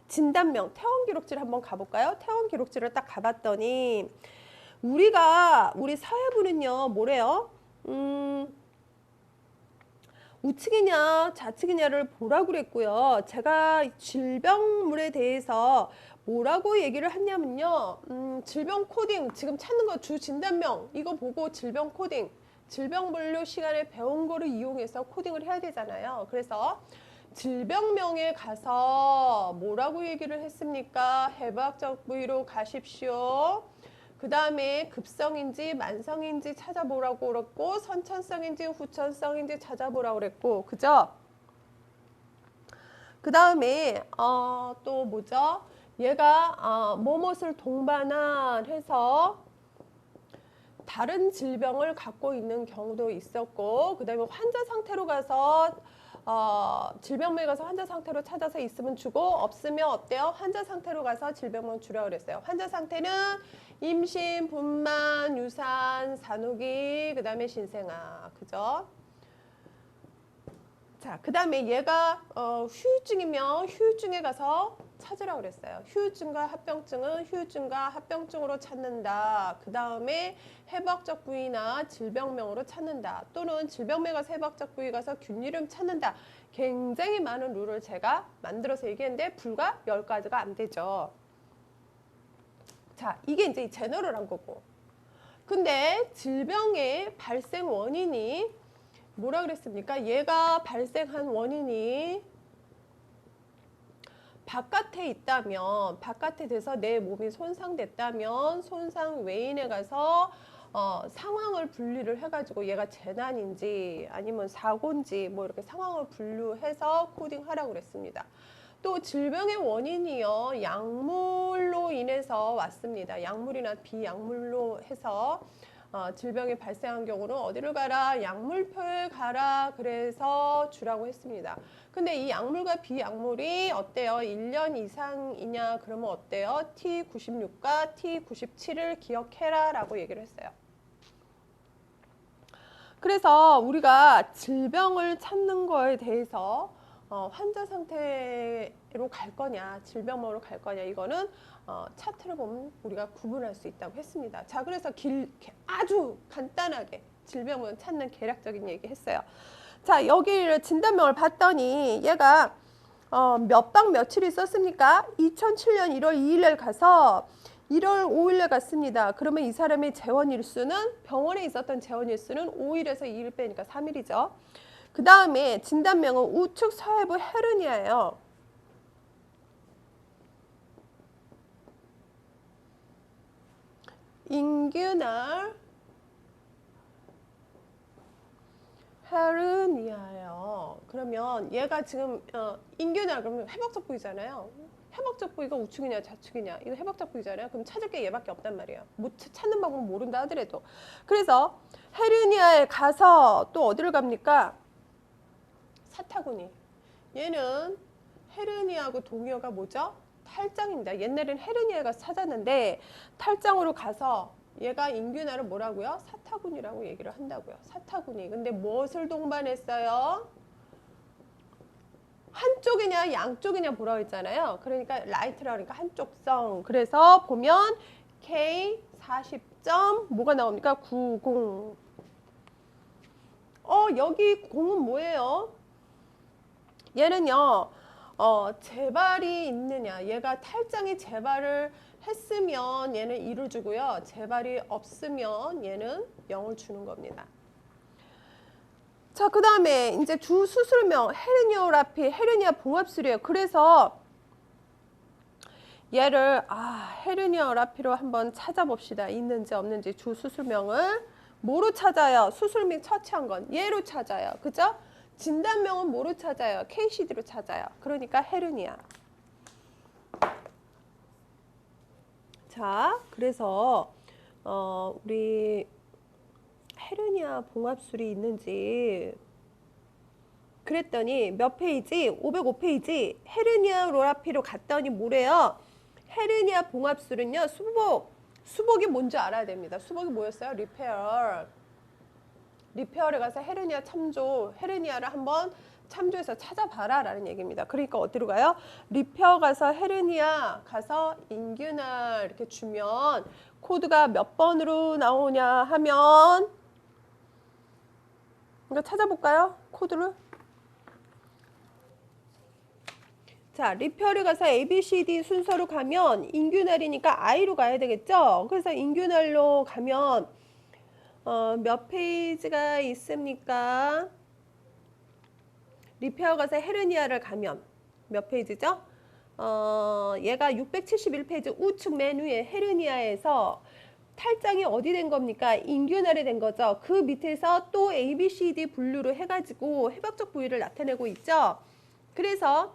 진단명, 퇴원 기록지를 한번 가볼까요? 퇴원 기록지를 딱 가봤더니 우리 사회부는요 뭐래요? 우측이냐 좌측이냐를 보라고 그랬고요. 제가 질병물에 대해서 뭐라고 얘기를 했냐면요. 질병 코딩, 지금 찾는 거 주 진단명, 이거 보고 질병 코딩, 질병 분류 시간에 배운 거를 이용해서 코딩을 해야 되잖아요. 그래서 질병명에 가서 뭐라고 얘기를 했습니까? 해부학적 부위로 가십시오. 그 다음에 급성인지 만성인지 찾아보라고 그랬고, 선천성인지 후천성인지 찾아보라고 그랬고, 그죠? 그 다음에 또 뭐죠? 얘가 뭐뭇을 동반한 해서 다른 질병을 갖고 있는 경우도 있었고, 그 다음에 환자 상태로 가서 질병명에 가서 환자 상태로 찾아서 있으면 주고, 없으면 어때요? 환자 상태로 가서 질병명 주라고 그랬어요. 환자 상태는 임신, 분만, 유산, 산후기, 그 다음에 신생아, 그죠? 자, 그 다음에 얘가 후유증이면 후유증에 가서 찾으라고 그랬어요. 후유증과 합병증은 후유증과 합병증으로 찾는다. 그 다음에 해부학적 부위나 질병명으로 찾는다. 또는 질병명에 가서 해부학적 부위 가서 균이름 찾는다. 굉장히 많은 룰을 제가 만들어서 얘기했는데 불과 10가지가 안 되죠. 자, 이게 이제 제너럴한 거고. 근데 질병의 발생 원인이 뭐라 그랬습니까? 얘가 발생한 원인이 바깥에 있다면, 바깥에 돼서 내 몸이 손상됐다면 손상 외인에 가서 상황을 분류를 해가지고 얘가 재난인지 아니면 사고인지 뭐 이렇게 상황을 분류해서 코딩하라고 그랬습니다. 또 질병의 원인이요, 약물로 인해서 왔습니다. 약물이나 비약물로 해서 질병이 발생한 경우는 어디를 가라? 약물표에 가라. 그래서 주라고 했습니다. 근데 이 약물과 비약물이 어때요? 1년 이상이냐? 그러면 어때요? T96과 T97을 기억해라 라고 얘기를 했어요. 그래서 우리가 질병을 찾는 거에 대해서 환자 상태로 갈 거냐, 질병으로 갈 거냐, 이거는 차트를 보면 우리가 구분할 수 있다고 했습니다. 자, 그래서 아주 간단하게 질병을 찾는 계략적인 얘기 했어요. 자, 여기를 진단명을 봤더니 얘가 몇 박 며칠 있었습니까? 2007년 1월 2일에 가서 1월 5일에 갔습니다. 그러면 이 사람의 재원일수는, 병원에 있었던 재원일수는 5일에서 2일 빼니까 3일이죠. 그 다음에 진단명은 우측 서해부 헤르니아예요. 인규널 헤르니아예요. 그러면 얘가 지금 인규널 그러면 회복적 부위잖아요. 회복적 부위가 우측이냐 좌측이냐, 이거 회복적 부위잖아요. 그럼 찾을 게 얘밖에 없단 말이에요. 뭐 찾는 방법은 모른다 하더라도. 그래서 헤르니아에 가서 또 어디를 갑니까? 사타구니. 얘는 헤르니아하고 동의어가 뭐죠? 탈장입니다. 옛날엔 헤르니아가 찾았는데 탈장으로 가서 얘가 인규나를 뭐라고요? 사타구니라고 얘기를 한다고요. 사타구니. 근데 무엇을 동반했어요? 한쪽이냐 양쪽이냐 보라고 했잖아요. 그러니까 라이트라 그러니까 한쪽성. 그래서 보면 K 40점 뭐가 나옵니까? 90. 여기 공은 뭐예요? 얘는요. 재발이 있느냐. 얘가 탈장이 재발을 했으면 얘는 2를 주고요. 재발이 없으면 얘는 0을 주는 겁니다. 자, 그 다음에 이제 주 수술명 헤르니오라피, 헤르니아 봉합술이에요. 그래서 얘를 헤르니오라피로 한번 찾아봅시다. 있는지 없는지 주 수술명을 뭐로 찾아요? 수술명 처치한 건 얘로 찾아요. 그죠? 진단명은 뭐로 찾아요? KCD로 찾아요. 그러니까 헤르니아. 자, 그래서 우리 헤르니아 봉합술이 있는지 그랬더니 몇 페이지? 505페이지 헤르니아 로라피로 갔더니 뭐래요? 헤르니아 봉합술은요. 수복이 뭔지 알아야 됩니다. 수복이 뭐였어요? 리페어를 가서 헤르니아 참조, 헤르니아를 한번 참조해서 찾아봐라 라는 얘기입니다. 그러니까 어디로 가요? 리페어 가서 헤르니아 가서 인규날 이렇게 주면 코드가 몇 번으로 나오냐 하면 이거 찾아볼까요? 코드를. 자, 리페어를 가서 A, B, C, D 순서로 가면 인규날이니까 I로 가야 되겠죠? 그래서 인규날로 가면 몇 페이지가 있습니까? 리페어 가서 헤르니아를 가면 몇 페이지죠? 얘가 671페이지 우측 맨 위에 헤르니아에서 탈장이 어디 된 겁니까? 인규날이 된 거죠. 그 밑에서 또 A, B, C, D 분류로 해가지고 회복적 부위를 나타내고 있죠. 그래서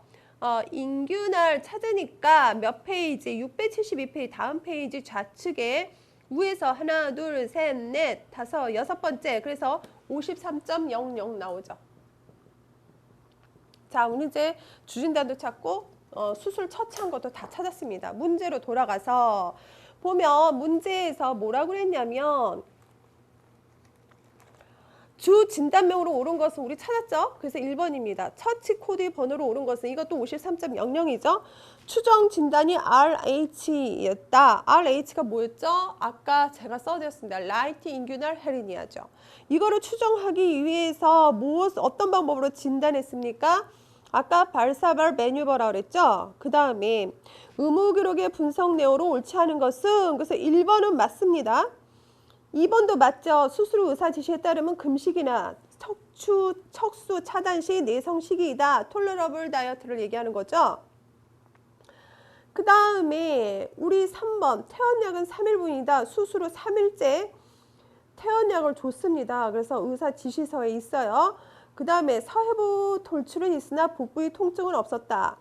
인규날 찾으니까 몇 페이지? 672페이지 다음 페이지 좌측에 위에서 하나, 둘, 셋, 넷, 다섯, 여섯 번째. 그래서 53.00 나오죠. 자, 오늘 이제 주진단도 찾고 수술 처치한 것도 다 찾았습니다. 문제로 돌아가서 보면 문제에서 뭐라고 그랬냐면 주 진단명으로 옳은 것은 우리 찾았죠? 그래서 1번입니다. 처치 코드 번호로 옳은 것은 이것도 53.00이죠? 추정 진단이 RH였다. RH가 뭐였죠? 아까 제가 써드렸습니다. 라이트 인규널 헤르니아죠. 이거를 추정하기 위해서 어떤 방법으로 진단했습니까? 아까 발사발 매뉴버라 그랬죠? 그 다음에 의무기록의 분석 내용으로 옳지 않은 것은 그래서 1번은 맞습니다. 2번도 맞죠. 수술 후 의사 지시에 따르면 금식이나 척수 차단 시 내성 시기이다. 톨러러블 다이어트를 얘기하는 거죠. 그 다음에 우리 3번 퇴원약은 3일분이다. 수술 후 3일째 퇴원약을 줬습니다. 그래서 의사 지시서에 있어요. 그 다음에 서해부 돌출은 있으나 복부의 통증은 없었다.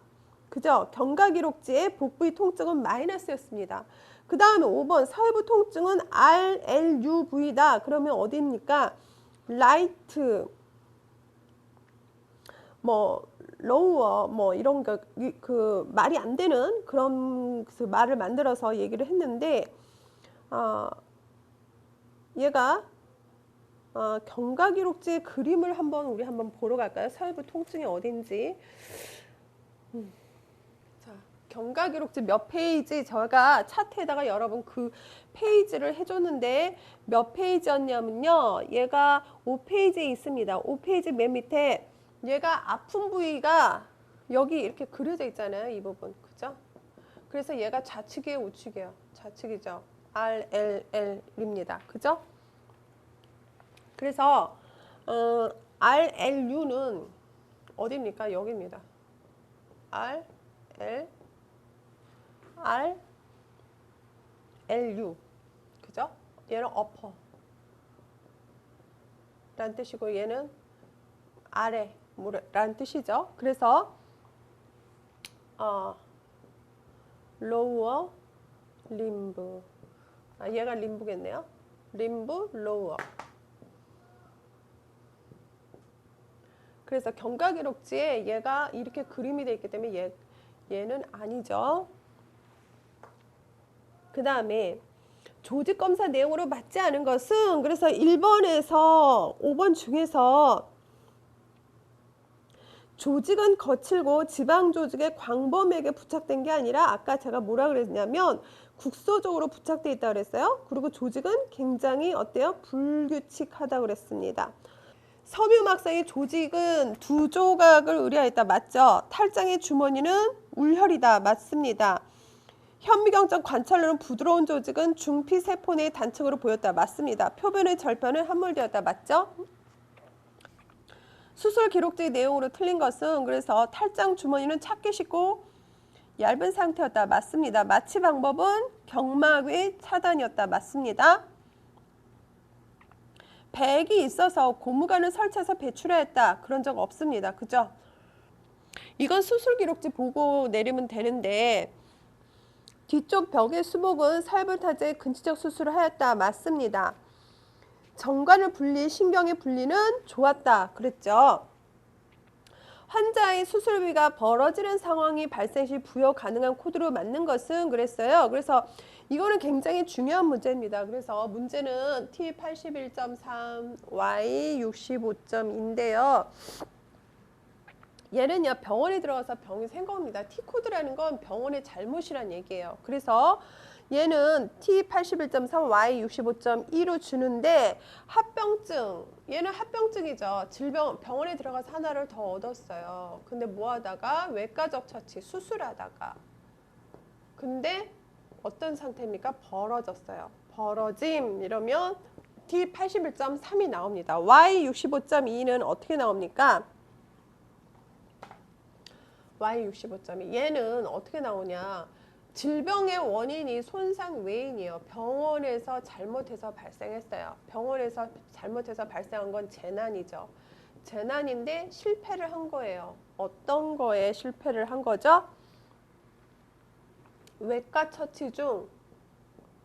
그죠? 경과기록지에 복부의 통증은 마이너스였습니다. 그 다음에 5번 서해부 통증은 RLUV다. 그러면 어디입니까? 라이트 뭐 로우어 뭐 이런 거 그 말이 안 되는 그런 그 말을 만들어서 얘기를 했는데 얘가 경과기록지 그림을 우리 한번 보러 갈까요? 서해부 통증이 어딘지. 자, 경과기록지 몇 페이지 제가 차트에다가 여러분 그 페이지를 해줬는데 몇 페이지였냐면요. 얘가 5페이지에 있습니다. 5페이지 맨 밑에 얘가 아픈 부위가 여기 이렇게 그려져 있잖아요. 이 부분. 그죠? 그래서 얘가 좌측이에요, 우측이에요? 좌측이죠. RLL입니다. 그죠? 그래서 RLU는 어디입니까? 여기입니다. RLU. 그죠? 얘는 upper 라는 뜻이고 얘는 아래 라는 뜻이죠. 그래서 lower limb. 얘가 림브겠네요. 림브 lower. 그래서 경과기록지에 얘가 이렇게 그림이 되어 있기 때문에 얘는 아니죠. 그 다음에 조직검사 내용으로 맞지 않은 것은 그래서 1번에서 5번 중에서 조직은 거칠고 지방조직의 광범위하게 부착된 게 아니라 아까 제가 뭐라 그랬냐면 국소적으로 부착되어 있다고 그랬어요. 그리고 조직은 굉장히 어때요? 불규칙하다고 그랬습니다. 섬유막상의 조직은 두 조각을 의뢰하였다. 맞죠? 탈장의 주머니는 울혈이다. 맞습니다. 현미경적 관찰로는 부드러운 조직은 중피세포 내 단층으로 보였다. 맞습니다. 표변의 절편은 함몰되었다. 맞죠? 수술 기록지 내용으로 틀린 것은 그래서 탈장 주머니는 찾기 쉽고 얇은 상태였다. 맞습니다. 마취 방법은 경막의 차단이었다. 맞습니다. 백이 있어서 고무관을 설치해서 배출하였다. 그런 적 없습니다. 그죠? 이건 수술 기록지 보고 내리면 되는데 뒤쪽 벽의 수복은 살불타제의 근치적 수술을 하였다. 맞습니다. 정관을 분리, 신경의 분리는 좋았다. 그랬죠. 환자의 수술비가 벌어지는 상황이 발생 시 부여 가능한 코드로 맞는 것은 그랬어요. 그래서 이거는 굉장히 중요한 문제입니다. 그래서 문제는 T81.3, Y65.2인데요. 얘는요 병원에 들어가서 병이 생긴 겁니다. T코드라는 건 병원의 잘못이란 얘기예요. 그래서 얘는 T81.3, Y65.2로 주는데 합병증, 얘는 합병증이죠. 질병 병원에 들어가서 하나를 더 얻었어요. 근데 뭐 하다가 외과적 처치 수술하다가 근데 어떤 상태입니까? 벌어졌어요. 벌어짐 이러면 T81.3이 나옵니다. Y65.2는 어떻게 나옵니까? Y65.2 얘는 어떻게 나오냐? 질병의 원인이 손상 외인이에요. 병원에서 잘못해서 발생했어요. 병원에서 잘못해서 발생한 건 재난이죠. 재난인데 실패를 한 거예요. 어떤 거에 실패를 한 거죠? 외과 처치 중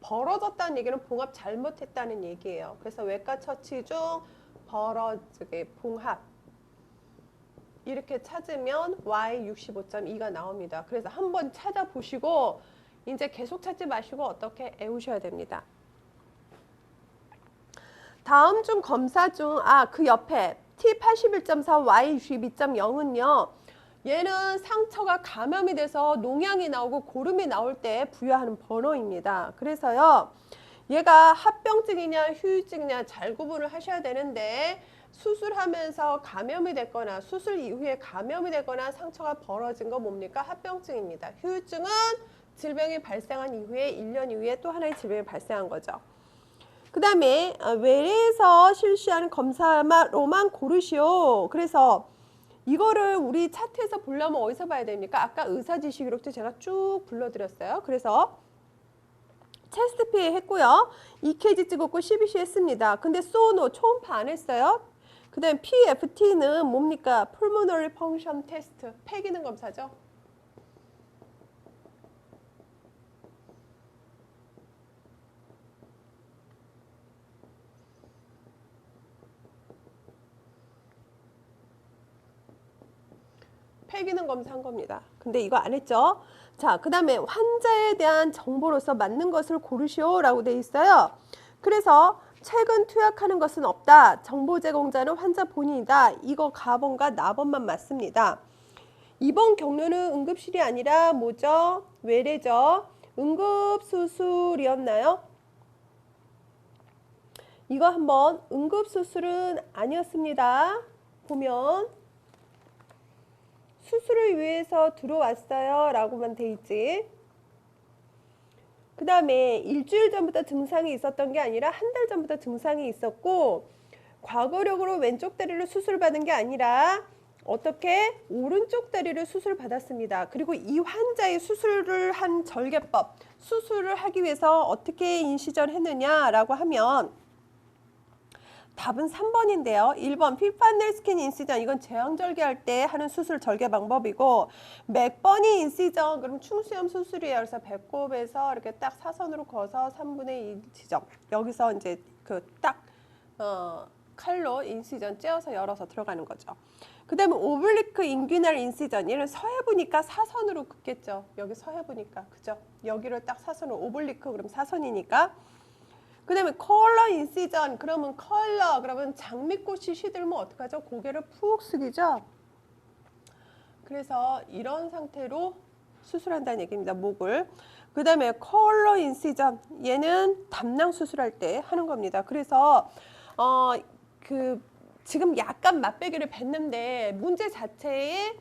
벌어졌다는 얘기는 봉합 잘못했다는 얘기예요. 그래서 외과 처치 중 벌어지게 봉합 이렇게 찾으면 Y65.2가 나옵니다. 그래서 한번 찾아보시고 이제 계속 찾지 마시고 어떻게 외우셔야 됩니다. 다음 중 검사 중 그 옆에 T81.4, Y62.0은요. 얘는 상처가 감염이 돼서 농양이 나오고 고름이 나올 때 부여하는 번호입니다. 그래서요. 얘가 합병증이냐 휴유증이냐 잘 구분을 하셔야 되는데 수술하면서 감염이 됐거나 수술 이후에 감염이 되거나 상처가 벌어진 거 뭡니까? 합병증입니다. 후유증은 질병이 발생한 이후에 1년 이후에 또 하나의 질병이 발생한 거죠. 그 다음에 외래에서 실시하는 검사로만 고르시오. 그래서 이거를 우리 차트에서 보려면 어디서 봐야 됩니까? 아까 의사 지시 기록도 제가 쭉 불러드렸어요. 그래서 체스트 PA 했고요. EKG 찍었고 CBC 했습니다. 근데 소노 초음파 안 했어요. 그 다음에 PFT는 뭡니까? Pulmonary Function Test, 폐 기능 검사죠. 폐 기능 검사한 겁니다. 근데 이거 안 했죠? 자, 그 다음에 환자에 대한 정보로서 맞는 것을 고르시오 라고 돼 있어요. 그래서 최근 투약하는 것은 없다. 정보 제공자는 환자 본인이다. 이거 가번과 나번만 맞습니다. 이번 경로는 응급실이 아니라 뭐죠? 외래죠. 응급수술이었나요? 이거 한번 응급수술은 아니었습니다. 보면 수술을 위해서 들어왔어요 라고만 돼 있지. 그 다음에 일주일 전부터 증상이 있었던 게 아니라 한 달 전부터 증상이 있었고 과거력으로 왼쪽 다리를 수술받은 게 아니라 어떻게 오른쪽 다리를 수술받았습니다. 그리고 이 환자의 수술을 한 절개법, 수술을 하기 위해서 어떻게 인시전 했느냐라고 하면 답은 3번인데요. 1번 피판넬 스킨 인시전, 이건 제왕절개할 때 하는 수술 절개 방법이고, 맥버니 인시전, 그럼 충수염 수술이에요. 그래서 배꼽에서 이렇게 딱 사선으로 거서 3분의 2 지점, 여기서 이제 그 딱 칼로 인시전 째어서 열어서 들어가는 거죠. 그 다음에 오블리크 인귀널 인시전, 얘는 서해부니까 사선으로 긋겠죠. 여기 서해부니까, 그죠? 여기를 딱 사선으로, 오블리크 그럼 사선이니까. 그 다음에 컬러 인시전, 그러면 그러면 장미꽃이 시들면 어떡하죠? 고개를 푹 숙이죠? 그래서 이런 상태로 수술한다는 얘기입니다, 목을. 그 다음에 컬러 인시전, 얘는 담낭 수술할 때 하는 겁니다. 그래서 지금 약간 맛배기를 뱉는데 문제 자체에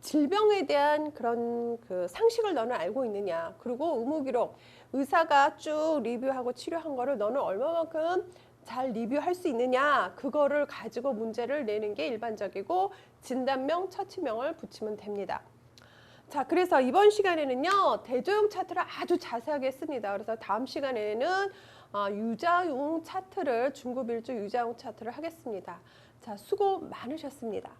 질병에 대한 그런 그 상식을 너는 알고 있느냐. 그리고 의무기록, 의사가 쭉 리뷰하고 치료한 거를 너는 얼마만큼 잘 리뷰할 수 있느냐. 그거를 가지고 문제를 내는 게 일반적이고 진단명, 처치명을 붙이면 됩니다. 자, 그래서 이번 시간에는요, 대조용 차트를 아주 자세하게 했습니다. 그래서 다음 시간에는 유자용 차트를, 중급일주 유자용 차트를 하겠습니다. 자, 수고 많으셨습니다.